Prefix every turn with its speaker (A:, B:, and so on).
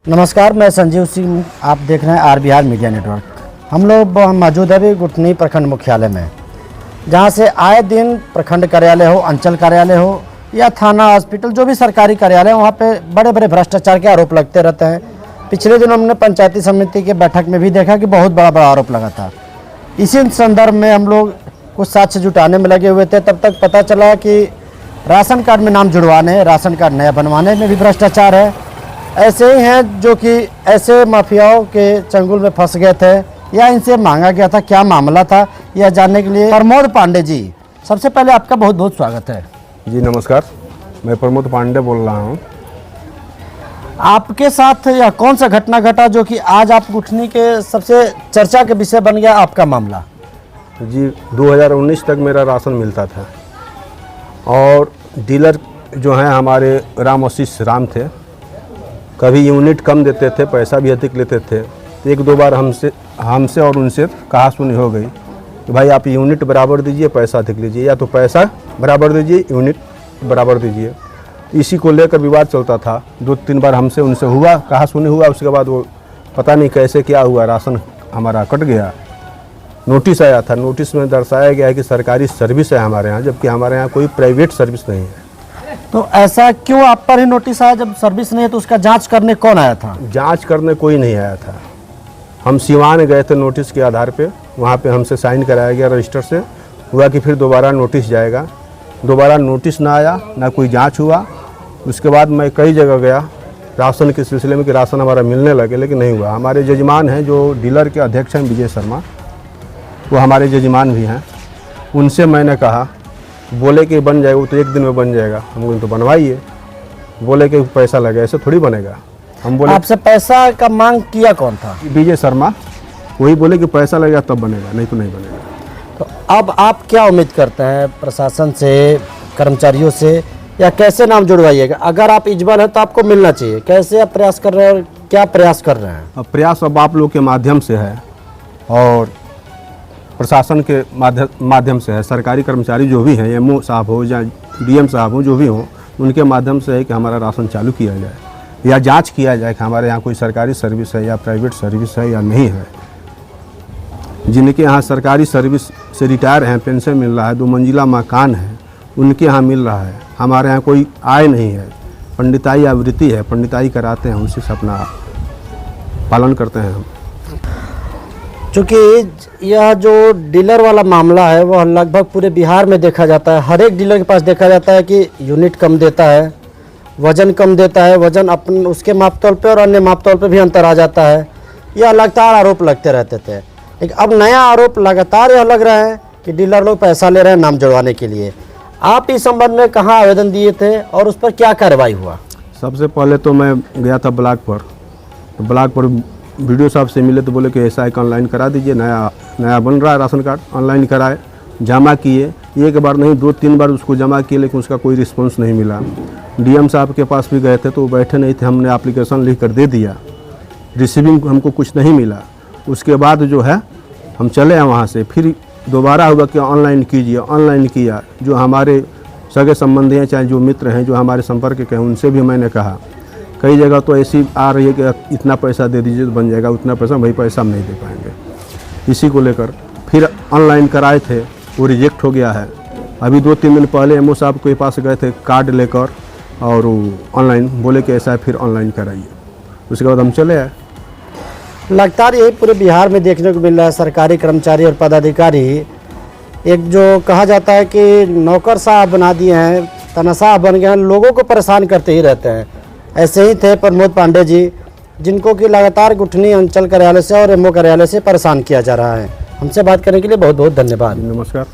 A: नमस्कार, मैं संजीव सिंह, आप देख रहे हैं RBR मीडिया नेटवर्क। हम लोग मौजूद है गुठनी प्रखंड मुख्यालय में, जहां से आए दिन प्रखंड कार्यालय हो, अंचल कार्यालय हो या थाना, हॉस्पिटल, जो भी सरकारी कार्यालय, वहां पे बड़े बड़े भ्रष्टाचार के आरोप लगते रहते हैं। पिछले दिन हमने पंचायती समिति के बैठक में भी देखा कि बहुत बड़ा बड़ा आरोप लगा था। इसी संदर्भ में हम लोग कुछ साक्ष्य जुटाने में लगे हुए थे। तब तक पता चला कि राशन कार्ड में नाम जुड़वाने, राशन कार्ड नया बनवाने में भी भ्रष्टाचार है। ऐसे ही हैं जो कि ऐसे माफियाओं के चंगुल में फंस गए थे या इनसे मांगा गया था। क्या मामला था यह जानने के लिए प्रमोद पांडे जी, सबसे पहले आपका बहुत बहुत स्वागत है।
B: जी नमस्कार, मैं प्रमोद पांडे बोल रहा हूँ।
A: आपके साथ यह कौन सा घटना घटा जो कि आज आप गुठनी के सबसे चर्चा के विषय बन गया आपका मामला?
B: जी 2019 तक मेरा राशन मिलता था और डीलर जो हैं हमारे राम आशीष राम थे, कभी यूनिट कम देते थे, पैसा भी अधिक लेते थे। तो एक दो बार हमसे और उनसे कहा सुनी हो गई कि भाई आप यूनिट बराबर दीजिए, पैसा अधिक लीजिए, या तो पैसा बराबर दीजिए, यूनिट बराबर दीजिए। इसी को लेकर विवाद चलता था। 2-3 बार हमसे उनसे हुआ, कहा सुनी हुआ। उसके बाद वो पता नहीं कैसे क्या हुआ, राशन हमारा कट गया। नोटिस आया था, नोटिस में दर्शाया गया है कि सरकारी सर्विस है हमारे यहाँ, जबकि हमारे यहाँ कोई प्राइवेट सर्विस नहीं है।
A: तो ऐसा क्यों आप पर ही नोटिस आया? जब सर्विस नहीं है तो उसका जांच करने कौन आया था?
B: जांच करने कोई नहीं आया था। हम सिवान गए थे नोटिस के आधार पे, वहाँ पे हमसे साइन कराया गया रजिस्टर से। हुआ कि फिर दोबारा नोटिस जाएगा, दोबारा नोटिस ना आया, ना कोई जांच हुआ। उसके बाद मैं कई जगह गया राशन के सिलसिले में कि राशन हमारा मिलने लगे, लेकिन नहीं हुआ। हमारे जजमान हैं जो डीलर के अध्यक्ष हैं विजय शर्मा, वो हमारे जजमान भी हैं। उनसे मैंने कहा, बोले कि बन जाएगा, वो तो एक दिन में बन जाएगा। हम बोले तो बनवाइए। बोले कि पैसा लगे, ऐसे थोड़ी बनेगा। हम बोले
A: आपसे पैसा का मांग किया कौन था?
B: विजय शर्मा, वही बोले कि पैसा लगेगा तब बनेगा, नहीं तो नहीं बनेगा।
A: तो अब आप क्या उम्मीद करते हैं प्रशासन से, कर्मचारियों से, या कैसे नाम जुड़वाइएगा? अगर आप इजबल है तो आपको मिलना चाहिए। कैसे आप प्रयास कर रहे हैं और क्या प्रयास कर रहे हैं?
B: अब प्रयास अब आप लोग के माध्यम से है और प्रशासन के माध्यम से है। सरकारी कर्मचारी जो भी हैं, एमओ साहब हो या डीएम साहब हो, जो भी हो, उनके माध्यम से है कि हमारा राशन चालू किया जाए या जांच किया जाए कि हमारे यहाँ कोई सरकारी सर्विस है या प्राइवेट सर्विस है या नहीं है। जिनके यहाँ सरकारी सर्विस से रिटायर हैं, पेंशन मिल रहा है, 2 मंजिला मकान है, उनके यहाँ मिल रहा है। हमारे यहाँ कोई आय नहीं है। पंडिताई आवृत्ति है, पंडिताई कराते हैं, उसी से अपना पालन करते हैं हम।
A: चूँकि यह जो डीलर वाला मामला है वह लगभग पूरे बिहार में देखा जाता है। हर एक डीलर के पास देखा जाता है कि यूनिट कम देता है, वज़न कम देता है, वज़न अपन उसके मापतौल पे और अन्य मापतौल पे भी अंतर आ जाता है। यह लगातार आरोप लगते रहते थे, लेकिन अब नया आरोप लगातार यह लग रहा है कि डीलर लोग पैसा ले रहे हैं नाम जुड़वाने के लिए। आप इस संबंध में कहाँ आवेदन दिए थे और उस पर क्या कार्रवाई हुआ?
B: सबसे पहले तो मैं गया था ब्लॉक पर, तो ब्लॉक पर वीडियो साहब से मिले तो बोले कि ऐसा एक ऑनलाइन करा दीजिए, नया बन रहा है राशन कार्ड। ऑनलाइन कराए, जमा किए, एक बार नहीं 2-3 बार उसको जमा किए, लेकिन उसका कोई रिस्पांस नहीं मिला। डीएम साहब के पास भी गए थे तो वो बैठे नहीं थे, हमने एप्लीकेशन लिख कर दे दिया, रिसीविंग हमको कुछ नहीं मिला। उसके बाद जो है हम चले हैं वहाँ से, फिर दोबारा हुआ कि ऑनलाइन कीजिए। ऑनलाइन किया, जो हमारे सगे संबंधी हैं, चाहे जो मित्र हैं, जो हमारे संपर्क के हैं, उनसे भी मैंने कहा। कई जगह तो ऐसी आ रही है कि इतना पैसा दे दीजिए तो बन जाएगा, उतना पैसा भाई पैसा हम नहीं दे पाएंगे। इसी को लेकर फिर ऑनलाइन कराए थे, वो रिजेक्ट हो गया है। अभी 2-3 दिन पहले एमओ साहब के पास गए थे कार्ड लेकर, और ऑनलाइन बोले कि ऐसा है, फिर ऑनलाइन कराइए। उसके बाद हम चले आए।
A: लगातार यही पूरे बिहार में देखने को मिल रहा है। सरकारी कर्मचारी और पदाधिकारी एक जो कहा जाता है कि नौकर साहब बना दिए हैं, तनख्वाह बन गए हैं, लोगों को परेशान करते ही रहते हैं। ऐसे ही थे प्रमोद पांडे जी, जिनको कि लगातार गुठनी अंचल कार्यालय से और एमओ कार्यालय से परेशान किया जा रहा है। हमसे बात करने के लिए बहुत बहुत धन्यवाद।
B: नमस्कार।